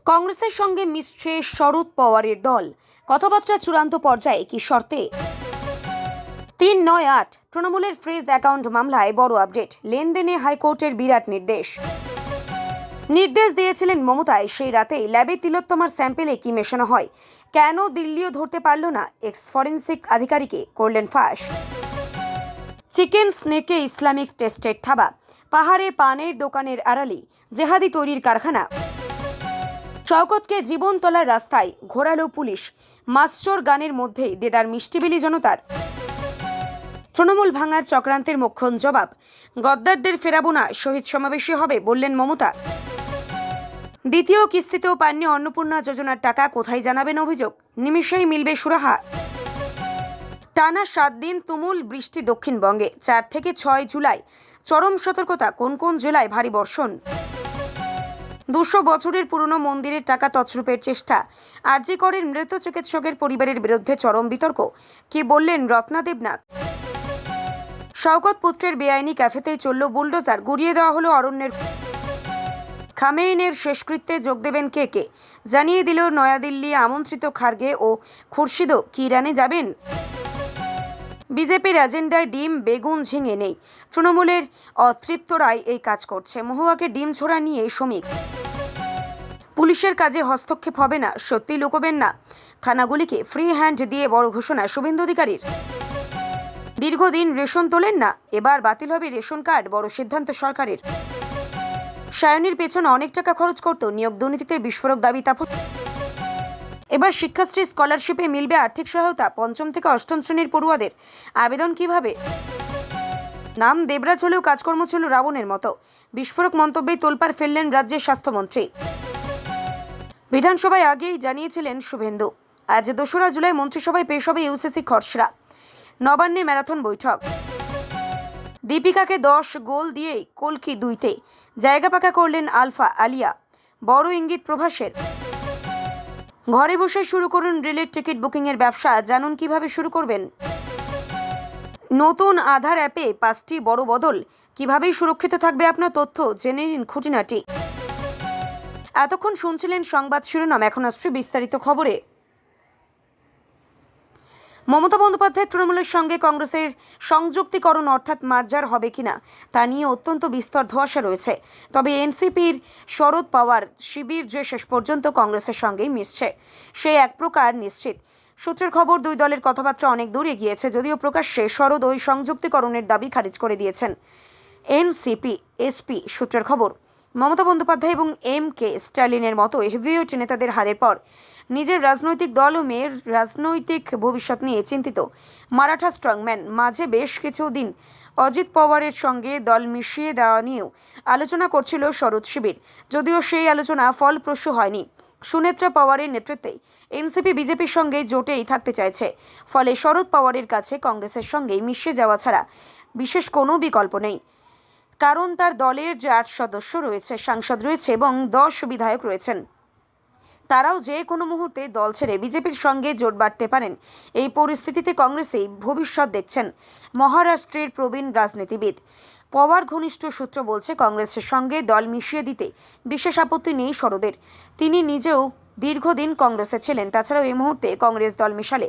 কংগ্রেসের সঙ্গে মিশছে শরদ পাওয়ারের দল। কথাবার্তা চূড়ান্ত পর্যায়ে, কি শর্তে? ৩-৯-৮ তৃণমূলের ফ্রিজ অ্যাকাউন্ট মামলায় বড় আপডেট। লেনদেনে হাইকোর্টের বিরাট নির্দেশ দিয়েছিলেন মমতায়। সেই রাতেই ল্যাবে তিলোত্তমার স্যাম্পেলে কি মেশানো হয়, কেন দিল্লিও ধরতে পারল না, এক্স ফরেন্সিক আধিকারিকে করলেন ফাঁস। চিকেন স্নেকে ইসলামিক টেস্টের থাবা, পাহাড়ে পানের দোকানের আড়ালে জেহাদি তৈরির কারখানা। শওকতকে জীবন তোলার রাস্তায় ঘোরালো পুলিশ, মাস্টার গানের মধ্যেই দেদার মিষ্টিবিলি জনতার। তৃণমূল ভাঙার চক্রান্তের মোক্ষম জবাব, গদ্দারদের ফেরাবো না, শহীদ সমাবেশে হবে বললেন মমতা। দ্বিতীয় কিস্তিতেও পাননি অন্নপূর্ণা যোজনার টাকা, কোথায় জানাবেন অভিযোগ, নিমেষেই মিলবে সুরাহা। টানা 7 দিন তুমুল বৃষ্টি দক্ষিণবঙ্গে, 4 থেকে 6 জুলাই চরম সতর্কতা, কোন কোন জেলায় ভারী বর্ষণ। 200 বছরের পুরনো মন্দিরের টাকা তছরূপের চেষ্টা, আরজি করের মৃত চিকিৎসকের পরিবারের বিরুদ্ধে চরম বিতর্ক, কি বললেন রত্না দেবনাথ। শওকত পুত্রের বেআইনি ক্যাফেতেই চলল বুলডোজার, গুড়িয়ে দেওয়া হলো অরণ্যের। খামেইনের শেষকৃত্যে যোগ দেবেন কে, জানিয়ে দিল নয়াদিল্লি আমন্ত্রিত খার্গে ও খুরশিদও, কি ইরানে যাবেন। বিজেপির এজেন্ডায় ডিম বেগুন ঝিঙে নেই, তৃণমূলের অতৃপ্তরাই এই কাজ করছে। মহুয়াকে ডিম ছোড়া নিয়ে শ্রমিক। পুলিশের কাজে হস্তক্ষেপ হবে না, সত্যি লুকোবেন না, থানাগুলিকে ফ্রি হ্যান্ড দিয়ে বড় ঘোষণা শুভেন্দু অধিকারীর। দীর্ঘদিন রেশন তোলেন না, এবার বাতিল হবে রেশন কার্ড, বড় সিদ্ধান্ত সরকারের। সায়নীর পেছনে অনেক টাকা খরচ করত, নিয়োগ দুর্নীতিতে বিস্ফোরক দাবি তাপস। এবার শিক্ষাশ্রী স্কলারশিপে মিলবে আর্থিক সহায়তা, 5ম থেকে 8ম শ্রেণীর পড়ুয়াদের। আবেদন কিভাবে? নাম দেবরাজ হলেও কাজকর্ম ছিল রাবণের মতো, বিস্ফোরক মন্তব্যে তোলপাড় ফেললেন রাজ্যের স্বাস্থ্যমন্ত্রী। বিধানসভায় আগেই জানিয়েছিলেন শুভেন্দু, আজ 2রা জুলাই মন্ত্রিসভায় পেশ হবে ইউসিসি খসড়া। নবান্নে ম্যারাথন বৈঠক। দীপিকাকে 10 গোল দিয়েই কলকি 2তে জায়গা পাকা করলেন আলফা আলিয়া, বড় ইঙ্গিত প্রভাসের। ঘরে বসে শুরু করুন রেলের টিকিট বুকিংয়ের ব্যবসা, জানুন কিভাবে শুরু করবেন। নতুন আধার অ্যাপে 5টি বড় বদল, কিভাবেই সুরক্ষিত থাকবে আপনার তথ্য, জেনে নিন খুঁটিনাটি। এতক্ষণ শুনছিলেন সংবাদ শিরোনাম, এখন আসছে বিস্তারিত খবরে। মমতা বন্দ্যোপাধ্যায় তৃণমূলের সঙ্গে কংগ্রেসের সংযুক্তিকরণ অর্থাৎ মার্জার হবে কিনা তা নিয়ে অত্যন্ত বিস্তর ধোঁয়াশা রয়েছে। তবে এনসিপির শরদ পাওয়ার শিবির যে শেষ পর্যন্ত কংগ্রেসের সঙ্গেই মিশছে, সে এক প্রকার নিশ্চিত। সূত্রের খবর, দুই দলের কথাবার্তা অনেক দূর এগিয়েছে, যদিও প্রকাশ্যে শরদ ওই সংযুক্তিকরণের দাবি খারিজ করে দিয়েছেন এনসিপি এসপি। সূত্রের খবর, মমতা বন্দ্যোপাধ্যায় এবং এম.কে. স্ট্যালিনের মতো হেভিওয়েট নেতাদের হারের পর নিজের রাজনৈতিক দল ও মেয়ের রাজনৈতিক ভবিষ্যৎ নিয়ে চিন্তিত মারাঠা স্ট্রংম্যান। মাঝে বেশ কিছুদিন অজিত পাওয়ারের সঙ্গে দল মিশিয়ে দেওয়া নিয়েও আলোচনা করছিল শরদ শিবির, যদিও সেই আলোচনা ফলপ্রসূ হয়নি। সুনেত্রা পাওয়ারের নেতৃত্বে এনসিপি বিজেপির সঙ্গে জোটেই থাকতে চাইছে, ফলে শরদ পাওয়ারের কাছে কংগ্রেসের সঙ্গে মিশে যাওয়া ছাড়া বিশেষ কোনো বিকল্প নেই। কারণ তার দলের যে 8 সদস্য রয়েছে, সাংসদ রয়েছে এবং 10 বিধায়ক রয়েছেন, তারাও যে কোনো মুহূর্তে দল ছেড়ে বিজেপির সঙ্গে জোট বাঁধতে পারেন। এই পরিস্থিতিতে কংগ্রেসেই ভবিষ্যৎ দেখছেন মহারাষ্ট্রের প্রবীণ রাজনীতিবিদ। পাওয়ার ঘনিষ্ঠ সূত্র বলছে, কংগ্রেসের সঙ্গে দল মিশিয়ে দিতে বিশেষ আপত্তি নেই শরদের। তিনি নিজেও দীর্ঘদিন কংগ্রেসে ছিলেন। তাছাড়াও এই মুহূর্তে কংগ্রেস দল মিশালে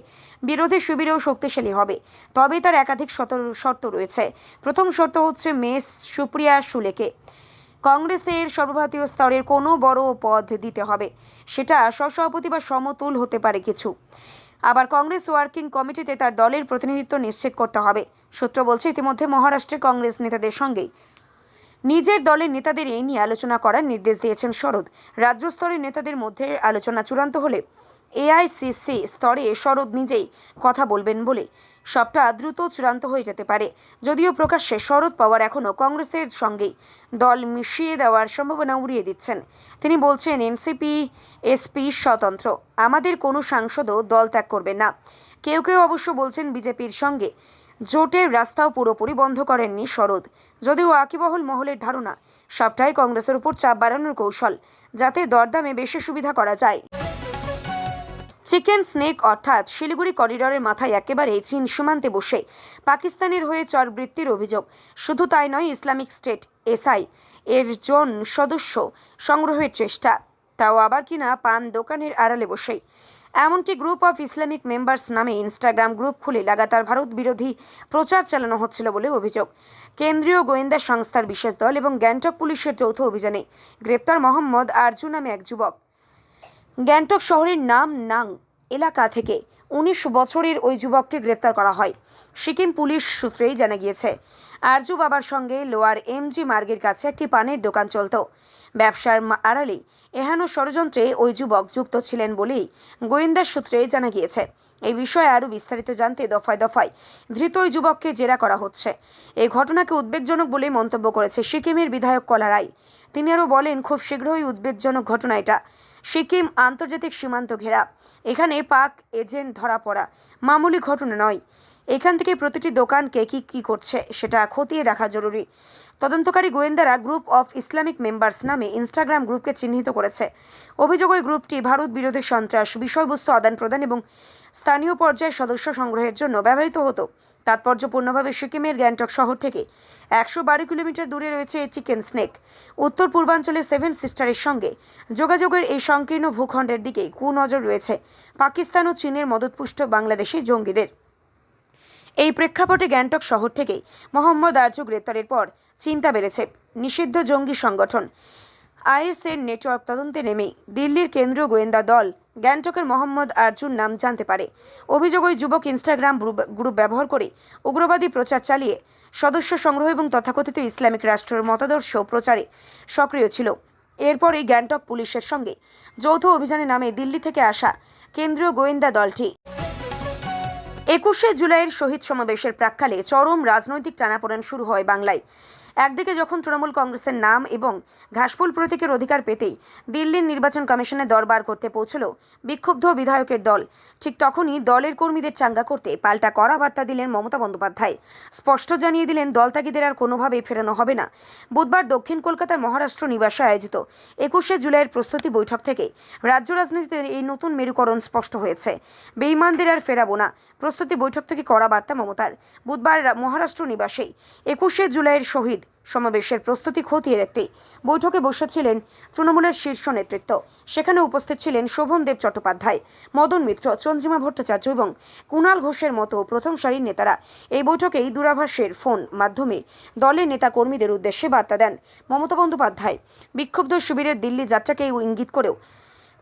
বিরোধী শিবিরেও শক্তিশালী হবে, তবে তার একাধিক শর্ত রয়েছে। প্রথম শর্ত হচ্ছে মেস সুপ্রিয়া সুলেকে কংগ্রেসের সর্বভারতীয় স্তরের কোনো বড় পদ দিতে হবে, সেটা সহসভাপতি বা সমতুল হতে পারে কিছু। আবার কংগ্রেস ওয়ার্কিং কমিটিতে তার দলের প্রতিনিধিত্ব নিশ্চিত করতে হবে। সূত্র বলছে, ইতিমধ্যে মহারাষ্ট্রে কংগ্রেস নেতাদের সঙ্গে নিজের দলের নেতাদের এই নিয়ে আলোচনা করার নির্দেশ দিয়েছেন শরদ। রাজ্য স্তরের নেতাদের মধ্যে আলোচনা চূড়ান্ত হলে এআইসিসি স্তরে শরদ নিজেই কথা বলবেন বলে সবটা দ্রুত চূড়ান্ত হয়ে যেতে পারে। যদিও প্রকাশ্যে শরদ পাওয়ার এখনও কংগ্রেসের সঙ্গেই দল মিশিয়ে দেওয়ার সম্ভাবনা উড়িয়ে দিচ্ছেন। তিনি বলছেন, এনসিপি এসপি স্বতন্ত্র, আমাদের কোনো সাংসদও দল ত্যাগ করবেন না। কেউ কেউ অবশ্য বলছেন বিজেপির সঙ্গে জোটের রাস্তাও পুরোপুরি বন্ধ করেননি শরদ, যদিও ওয়াকিবহল মহলের ধারণা সবটাই কংগ্রেসের উপর চাপ বাড়ানোর কৌশল, যাতে দরদামে বেশি সুবিধা করা যায়। চিকেন স্নেক অর্থাৎ শিলিগুড়ি করিডরের মাথায় একেবারে চীন সীমান্তে বসে পাকিস্তানের হয়ে চরবৃত্তির অভিযোগ। শুধু তাই নয়, ইসলামিক স্টেট এসআই এর জন সদস্য সংগ্রহের চেষ্টা, তাও আবার কিনা পান দোকানের আড়ালে বসেই। এমনকি গ্রুপ অফ ইসলামিক মেম্বার্স নামে ইনস্টাগ্রাম গ্রুপ খুলে লাগাতার ভারত বিরোধী প্রচার চালানো হচ্ছিল বলে অভিযোগ। কেন্দ্রীয় গোয়েন্দা সংস্থার বিশেষ দল এবং গ্যাংটক পুলিশের যৌথ অভিযানে গ্রেপ্তার মোহাম্মদ আরজু নামে এক যুবক। গ্যাংটক শহরের নাম নাং এলাকা থেকে 19 বছরের ওই যুবককে গ্রেপ্তার করা হয়। সিকিম পুলিশ সূত্রেই জানা গিয়েছে, আরজু বাবার সঙ্গে লোয়ার এমজি মার্গের কাছে একটি পানের দোকান চলত। ব্যবসার আড়ালে এহেন ষড়যন্ত্রে ওই যুবক যুক্ত ছিলেন বলেই গোয়েন্দা সূত্রে জানা গিয়েছে। এই বিষয়ে আরও বিস্তারিত জানতে দফায় দফায় ধৃত ওই যুবককে জেরা করা হচ্ছে। এই ঘটনাকে উদ্বেগজনক বলে মন্তব্য করেছে সিকিমের বিধায়ক কলা রায়। তিনি আরও বলেন, খুব শীঘ্রই উদ্বেগজনক ঘটনা এটা। সিকিম আন্তর্জাতিক সীমান্ত ঘেরা, এখানে পাক এজেন্ট ধরা পড়া মামুলি ঘটনা নয়। এখান থেকে প্রতিটি দোকানকে কি করছে সেটা খতিয়ে দেখা জরুরি। তদন্তকারী গোয়েন্দারা গ্রুপ অফ ইসলামিক মেম্বার্স নামে ইনস্টাগ্রাম গ্রুপকে চিহ্নিত করেছে। অভিযোগ, ওই গ্রুপটি ভারত বিরোধী সন্ত্রাস, বিষয়বস্তু আদান প্রদান এবং স্থানীয় পর্যায়ে সদস্য সংগ্রহের জন্য ব্যবহৃত হতো। তাৎপর্যপূর্ণভাবে সিকিমের গ্যাংটক শহর থেকে 112 কিলোমিটার দূরে রয়েছে চিকেন স্নেক। উত্তর পূর্বাঞ্চলের 7 সিস্টারের সঙ্গে যোগাযোগের এই সংকীর্ণ ভূখণ্ডের দিকে কুনজর রয়েছে পাকিস্তান ও চীনের মদতপুষ্ট বাংলাদেশি জঙ্গিদের। এই প্রেক্ষাপটে গ্যাংটক শহর থেকে মোহাম্মদ আরজু গ্রেপ্তারের পর চিন্তা বেড়েছে। নিষিদ্ধ জঙ্গি সংগঠন আইএসের নেটওয়ার্ক তদন্তে নেমে দিল্লির কেন্দ্রীয় গোয়েন্দা দল গ্যাংটকের মোহাম্মদ আরজুর নাম জানতে পারে। অভিযোগ, ওই যুবক ইনস্টাগ্রাম গ্রুপ ব্যবহার করে উগ্রবাদী প্রচার চালিয়ে সদস্য সংগ্রহ এবং তথাকথিত ইসলামিক রাষ্ট্রের মতাদর্শ প্রচারে সক্রিয় ছিল। এরপরই গ্যাংটক পুলিশের সঙ্গে যৌথ অভিযানে নামে দিল্লি থেকে আসা কেন্দ্রীয় গোয়েন্দা দলটি। 21শে জুলাইয়ের শহীদ সমাবেশের প্রাক্কালে চরম রাজনৈতিক টানাপোড়েন শুরু হয় বাংলায়। একদিকে যখন তৃণমূল কংগ্রেসের নাম এবং ঘাসফুল প্রতীকের অধিকার পেতেই দিল্লির নির্বাচন কমিশনে দরবার করতে পৌঁছল বিক্ষুব্ধ বিধায়কের দল, ঠিক তখনই দলের কর্মীদের চাঙ্গা করতে পাল্টা কড়া বার্তা দিলেন মমতা বন্দ্যোপাধ্যায়। স্পষ্ট জানিয়ে দিলেন, দলত্যাগীদের আর কোনোভাবেই ফেরানো হবে না। বুধবার দক্ষিণ কলকাতার মহারাষ্ট্র নিবাসে আয়োজিত 21শে জুলাইয়ের প্রস্তুতি বৈঠক থেকে রাজ্য রাজনীতিতে এই নতুন মেরুকরণ স্পষ্ট হয়েছে। বেঈমানদের আর ফেরাবো না, প্রস্তুতি বৈঠক থেকে কড়া বার্তা মমতার। বুধবার মহারাষ্ট্র নিবাসে 21শে জুলাইয়ের শহীদ সমাবেশের প্রস্তুতি খতিয়ে দেখতে বৈঠকে বসেছিলেন তৃণমূলের শীর্ষ নেতৃত্ব। সেখানে উপস্থিত ছিলেন শোভনদেব চট্টোপাধ্যায়, মদন মিত্র, চন্দ্রিমা ভট্টাচার্য এবং কুণাল ঘোষের মতো প্রথম সারির নেতারা। এই বৈঠকেই দূরাভাষের ফোন মাধ্যমে দলের নেতা কর্মীদের উদ্দেশ্যে বার্তা দেন মমতা বন্দ্যোপাধ্যায়। বিক্ষুব্ধ শিবিরের দিল্লি যাত্রাকে ইঙ্গিত করেও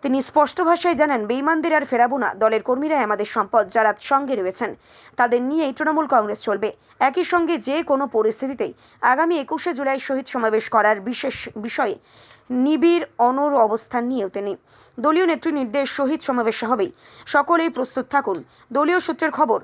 তিনি স্পষ্ট ভাষায় জানান, বেঈমানদের আর ফেরাবো না, দলের কর্মীরাই আমাদের সম্পদ, যারা সঙ্গে রয়েছেন তাদের নিয়েই তৃণমূল কংগ্রেস চলবে। একই সঙ্গে যে কোনো পরিস্থিতিতেই আগামী 21শে জুলাই শহীদ সমাবেশ করার বিশেষ বিষয়ে নিবিড় অনড় অবস্থান নিয়েও তিনি। দলীয় নেত্রী নির্দেশ, শহীদ সমাবেশে হবেই, সকলেই প্রস্তুত থাকুন। দলীয় সূত্রের খবর,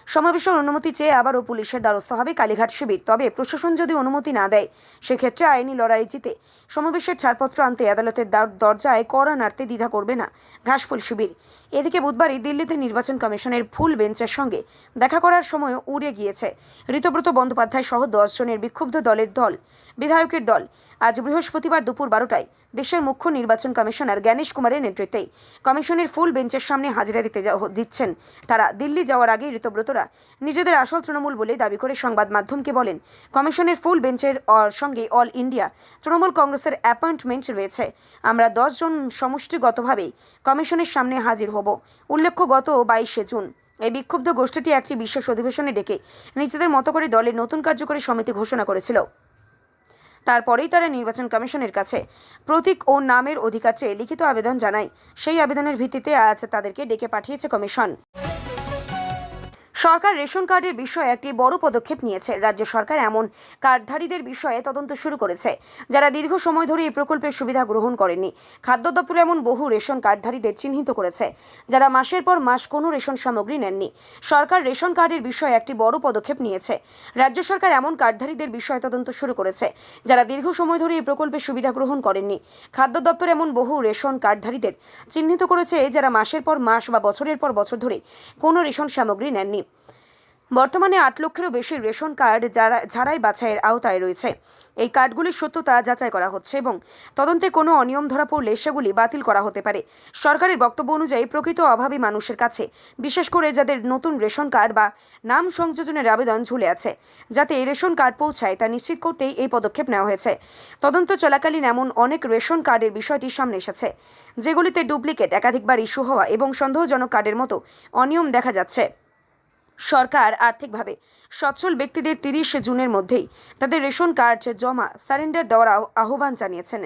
সমাবেশের অনুমতি চেয়ে আবারও পুলিশের দ্বারস্থ হবে কালীঘাট শিবির। তবে প্রশাসন যদি অনুমতি না দেয়, সেক্ষেত্রে আইনি লড়াই জিতে সমাবেশের ছাড়পত্র আনতে আদালতের দরজায় কড়া নাড়তে দ্বিধা করবে না ঘাসফুল শিবির। এদিকে বুধবারই দিল্লিতে নির্বাচন কমিশনের ফুল বেঞ্চের সঙ্গে দেখা করার সময় উড়ে গিয়েছে ঋতব্রত বন্দ্যোপাধ্যায় সহ 10 জনের বিক্ষুব্ধ বিধায়কের দল। আজ বৃহস্পতিবার দুপুর 12টায় দেশের মুখ্য নির্বাচন কমিশনার জ্ঞানেশ কুমারের নেতৃত্বে কমিশনের ফুল বেঞ্চের সামনে হাজিরা দিচ্ছেন তারা। দিল্লি যাওয়ার আগে ঋতব্রতরা নিজেদের আসল তৃণমূল বলে দাবি করে সংবাদ মাধ্যমকে বলেন, কমিশনের ফুল বেঞ্চের সঙ্গে অল ইন্ডিয়া তৃণমূল কংগ্রেসের অ্যাপয়েন্টমেন্ট রয়েছে। আমরা 10 জন সমষ্টিগতভাবেই কমিশনের সামনে হাজির হব। উল্লেখ্য, গত 22শে জুন এই বিক্ষুব্ধ গোষ্ঠীটি একটি বিশেষ অধিবেশনে ডেকে নিজেদের মতো করে দলের নতুন কার্যকরী সমিতি ঘোষণা করেছিল। তারপরেই তারা নির্বাচন কমিশনের কাছে প্রতীক ও নামের অধিকার চেয়ে লিখিত আবেদন জানায়। সেই আবেদনের ভিত্তিতে আজ তাদেরকে ডেকে পাঠিয়েছে কমিশন। সরকার রেশন কার্ডের বিষয়ে একটি বড় পদক্ষেপ নিয়েছে। রাজ্য সরকার এমন কার্ডধারীদের বিষয়ে তদন্ত শুরু করেছে যারা দীর্ঘ সময় ধরে এই প্রকল্পের সুবিধা গ্রহণ করেননি। খাদ্য দপ্তর এমন বহু রেশন কার্ডধারীদের চিহ্নিত করেছে যারা মাসের পর মাস কোনো রেশন সামগ্রী নেননি। সরকার রেশন কার্ডের বিষয়ে একটি বড় পদক্ষেপ নিয়েছে। রাজ্য সরকার এমন কার্ডধারীদের বিষয়ে তদন্ত শুরু করেছে যারা দীর্ঘ সময় ধরে এই প্রকল্পের সুবিধা গ্রহণ করেননি। খাদ্য দপ্তর এমন বহু রেশন কার্ডধারীদের চিহ্নিত করেছে যারা মাসের পর মাস বা বছরের পর বছর ধরে কোনো রেশন সামগ্রী নেননি। বর্তমানে 8 লক্ষেরও বেশি রেশন কার্ড যারাই বাছাইয়ের আওতায় রয়েছে। এই কার্ডগুলির সত্যতা যাচাই করা হচ্ছে এবং তদন্তে কোনো অনিয়ম ধরা পড়লে সেগুলি বাতিল করা হতে পারে। সরকারের বক্তব্য অনুযায়ী প্রকৃত অভাবী মানুষের কাছে, বিশেষ করে যাদের নতুন রেশন কার্ড বা নাম সংযোজনের আবেদন ঝুলে আছে, যাতে এই রেশন কার্ড পৌঁছায় তা নিশ্চিত করতেই এই পদক্ষেপ নেওয়া হয়েছে। তদন্ত চলাকালীন এমন অনেক রেশন কার্ডের বিষয়টি সামনে এসেছে, যেগুলিতে ডুপ্লিকেট, একাধিকবার ইস্যু হওয়া এবং সন্দেহজনক কার্ডের মতো অনিয়ম দেখা যাচ্ছে। সরকার আর্থিকভাবে সচ্ছল ব্যক্তিদের 30 জুনের মধ্যেই তাদের রেশন কার্ড জমা সারেন্ডার দেওয়ার আহ্বান জানিয়েছেন।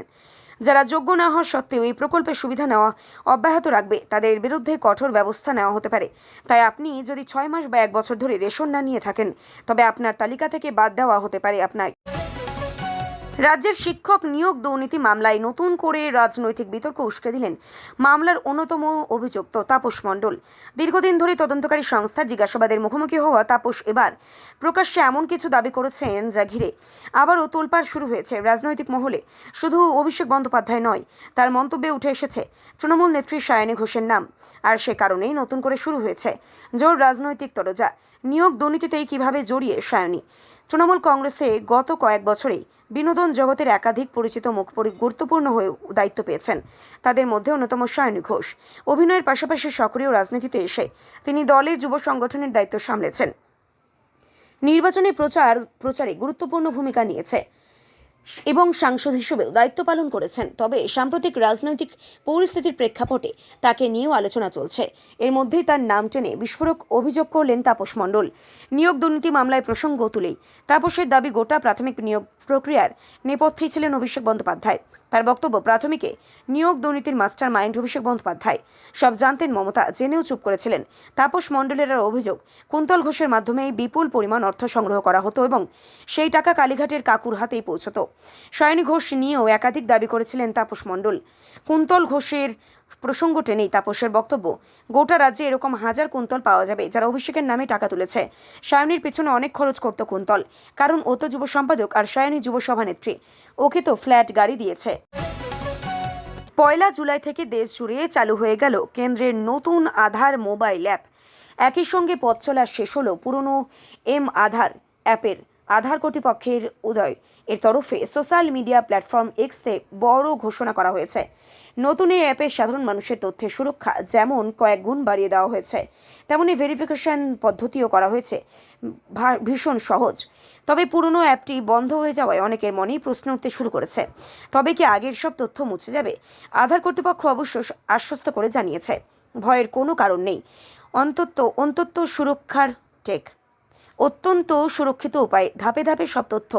যারা যোগ্য না হওয়া সত্ত্বেও এই প্রকল্পের সুবিধা নেওয়া অব্যাহত রাখবে, তাদের বিরুদ্ধে কঠোর ব্যবস্থা নেওয়া হতে পারে। তাই আপনি যদি 6 মাস বা 1 বছর ধরে রেশন না নিয়ে থাকেন, তবে আপনার তালিকা থেকে বাদ দেওয়া হতে পারে আপনার। রাজ্যের শিক্ষক নিয়োগ দুর্নীতি মামলায় নতুন করে রাজনৈতিক বিতর্ক উস্কে দিলেন মামলার অন্যতম অভিযুক্ত তাপস মণ্ডল। দীর্ঘদিন ধরে তদন্তকারী সংস্থা জিজ্ঞাসাবাদের মুখোমুখি হওয়া তাপস এবার প্রকাশ্যে এমন কিছু দাবি করেছেন যা ঘিরে আবারও তোলপাড় শুরু হয়েছে রাজনৈতিক মহলে। শুধু অভিষেক বন্দ্যোপাধ্যায় নয়, তার মন্তব্যে উঠে এসেছে তৃণমূল নেত্রী সায়নী ঘোষের নাম। আর সে কারণেই নতুন করে শুরু হয়েছে জোর রাজনৈতিক তরজা। নিয়োগ দুর্নীতিতেই কিভাবে জড়িয়ে সায়নী। তৃণমূল কংগ্রেসে গত কয়েক বছরেই বিনোদন জগতের একাধিক পরিচিত মুখ গুরুত্বপূর্ণ হয়ে দায়িত্ব পেয়েছেন। তাদের মধ্যে অন্যতম সায়নী ঘোষ। অভিনয়ের পাশাপাশি সক্রিয় রাজনীতিতে এসে তিনি দলের যুব সংগঠনের দায়িত্ব সামলেছেন। নির্বাচনী প্রচারে গুরুত্বপূর্ণ ভূমিকা নিয়েছে এবং সাংসদ হিসেবেও দায়িত্ব পালন করেছেন। তবে সাম্প্রতিক রাজনৈতিক পরিস্থিতির প্রেক্ষাপটে তাকে নিয়েও আলোচনা চলছে। এর মধ্যেই তার নাম টেনে বিস্ফোরক অভিযোগ করলেন তাপস মণ্ডল। নিয়োগ দুর্নীতি মামলায় প্রসঙ্গ তুলেই তাপসের দাবি, গোটা প্রাথমিক নিয়োগ প্রক্রিয়ার নেপথ্যেই ছিলেন অভিষেক বন্দ্যোপাধ্যায়। তার বক্তব্য, প্রাথমিকে নিয়োগ দুর্নীতির মাস্টার মাইন্ড অভিষেক বন্দ্যোপাধ্যায়। সব জানতেন মমতা, জেনেও চুপ করেছিলেন। তাপস মণ্ডলের অভিযোগ, কুন্তল ঘোষের মাধ্যমে বিপুল পরিমাণ অর্থ সংগ্রহ করা হতো এবং সেই টাকা কালীঘাটের কাকুর হাতেই পৌঁছত। সায়নী ঘোষ নিয়েও একাধিক দাবি করেছিলেন তাপস মণ্ডল। কুন্তল ঘোষের প্রসঙ্গ টেনেই তাপসের বক্তব্য, গোটা রাজ্যে এরকম হাজার কুন্তল পাওয়া যাবে যারা অভিষেকের নামে টাকা তুলেছে। সায়নীর পেছনে অনেক খরচ করত কুন্তল, কারণ ও তো যুব সম্পাদক আর সায়নী যুব সভানেত্রী। ওকে তো ফ্ল্যাট গাড়ি দিয়েছে। 1 জুলাই থেকে দেশ জুড়ে চালু হয়ে গেল কেন্দ্রের নতুন আধার মোবাইল অ্যাপ। একই সঙ্গে পথ চলা শেষ হলো পুরনো আধার অ্যাপের। আধার কর্তৃপক্ষের উদয় এর তরফে সোশ্যাল মিডিয়া প্ল্যাটফর্ম এক্সে বড় ঘোষণা করা হয়েছে। নতুন এই অ্যাপে সাধারণ মানুষের তথ্যের সুরক্ষা যেমন কয়েক গুণ বাড়িয়ে দেওয়া হয়েছে, তেমনি ভেরিফিকেশন পদ্ধতিও করা হয়েছে ভীষণ সহজ। তবে পুরনো অ্যাপটি বন্ধ হয়ে যাওয়ায় অনেকের মনেই প্রশ্ন উঠতে শুরু করেছে, তবে কি আগের সব তথ্য মুছে যাবে? আধার কর্তৃপক্ষ অবশ্য আশ্বস্ত করে জানিয়েছে, ভয়ের কোনো কারণ নেই। অন্তত সুরক্ষার অত্যন্ত সুরক্ষিত উপায়ে ধাপে ধাপে সব তথ্য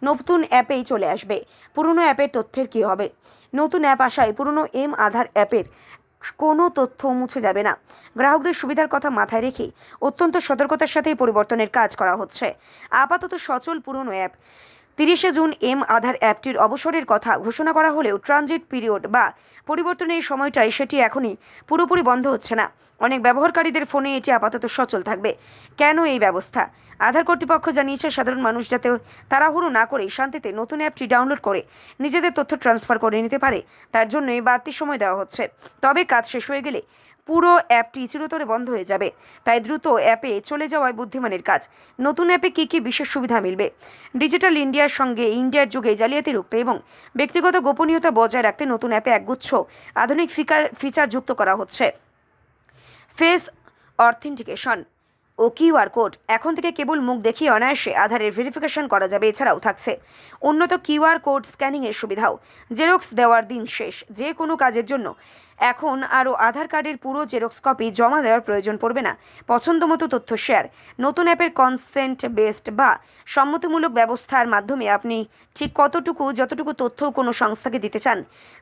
নতুন অ্যাপেই চলে আসবে। পুরনো অ্যাপের তথ্যের কি হবে? নতুন অ্যাপ আসায় পুরনো আধার অ্যাপের কোনো তথ্য মুছে যাবে না। গ্রাহকদের সুবিধার কথা মাথায় রেখে অত্যন্ত সতর্কতার সাথেই পরিবর্তনের কাজ করা হচ্ছে। আপাতত সচল পুরনো অ্যাপ। 30 জুন আধার অ্যাপটির অবসরের কথা ঘোষণা করা হলেও ট্রানজিট পিরিয়ড বা পরিবর্তনের সময়টাই সেটি এখনই পুরোপুরি বন্ধ হচ্ছে না। অনেক ব্যবহারকারীদের ফোনে এটি আপাতত সচল থাকবে। কেন এই ব্যবস্থা? আধার কর্তৃপক্ষ জানিয়েছে, সাধারণ মানুষ যাতে তাড়াহুড়ো না করে শান্তিতে নতুন অ্যাপটি ডাউনলোড করে নিজেদের তথ্য ট্রান্সফার করে নিতে পারে, তার জন্যই বাড়তি সময় দেওয়া হচ্ছে। তবে কাজ শেষ হয়ে গেলে পুরো অ্যাপটি চিরতরে বন্ধ হয়ে যাবে। তাই দ্রুত অ্যাপে চলে যাওয়ায় বুদ্ধিমানের কাজ। নতুন অ্যাপে কী কী বিশেষ সুবিধা মিলবে? ডিজিটাল ইন্ডিয়ার সঙ্গে ইন্ডিয়ার যুগে জালিয়াতি রুখতে এবং ব্যক্তিগত গোপনীয়তা বজায় রাখতে নতুন অ্যাপে একগুচ্ছ আধুনিক ফিচার যুক্ত করা হচ্ছে। ফেস অথেন্টিকেশন ও কিউআর কোড। এখন থেকে কেবল মুখ দেখিয়ে অনায়াসে আধারের ভেরিফিকেশন করা যাবে। এছাড়াও থাকছে উন্নত কিউআর কোড স্ক্যানিংয়ের সুবিধাও। জেরক্স দেওয়ার দিন শেষ। যে কোনো কাজের জন্য এখন আরও আধার কার্ডের পুরো জেরক্স কপি জমা দেওয়ার প্রয়োজন পড়বে না। পছন্দমতো তথ্য শেয়ার। নতুন অ্যাপের কনসেন্ট বেসড বা সম্মতিমূলক ব্যবস্থার মাধ্যমে আপনি ঠিক যতটুকু তথ্য কোনো সংস্থাকে দিতে চান,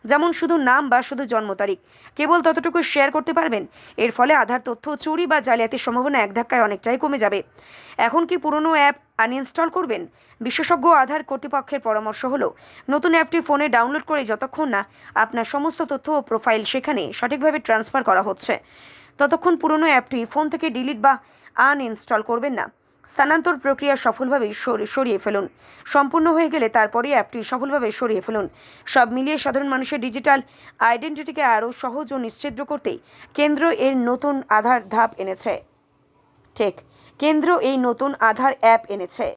যেমন শুধু নাম বা শুধু জন্ম তারিখ, কেবল ততটুকু শেয়ার করতে পারবেন। এর ফলে আধার তথ্য চুরি বা জালিয়াতির সম্ভাবনা এক ধাক্কায় অনেকটাই কমে যাবে। এখন কি পুরনো অ্যাপ আনইনস্টল করবেন? বিশেষজ্ঞ আধার কর্তৃপক্ষের পরামর্শ হলো, নতুন অ্যাপটি ফোনে ডাউনলোড করে যতক্ষণ না আপনার সমস্ত তথ্য ও প্রোফাইল সেখানে সঠিকভাবে ট্রান্সফার করা হচ্ছে, ততক্ষণ পুরনো অ্যাপটি ফোন থেকে ডিলিট বা আনইনস্টল করবেন না। স্থানান্তর প্রক্রিয়া সফলভাবে সরিয়ে ফেলুন। সম্পূর্ণ হয়ে গেলে তারপরেই অ্যাপটি সফলভাবে সরিয়ে ফেলুন। সব মিলিয়ে সাধারণ মানুষের ডিজিটাল আইডেন্টিটিকে আরও সহজ ও নিশ্চিদ্র করতেই কেন্দ্র এর নতুন আধার ধাপ এনেছে। কেন্দ্র এই নতুন আধার অ্যাপ এনেছে।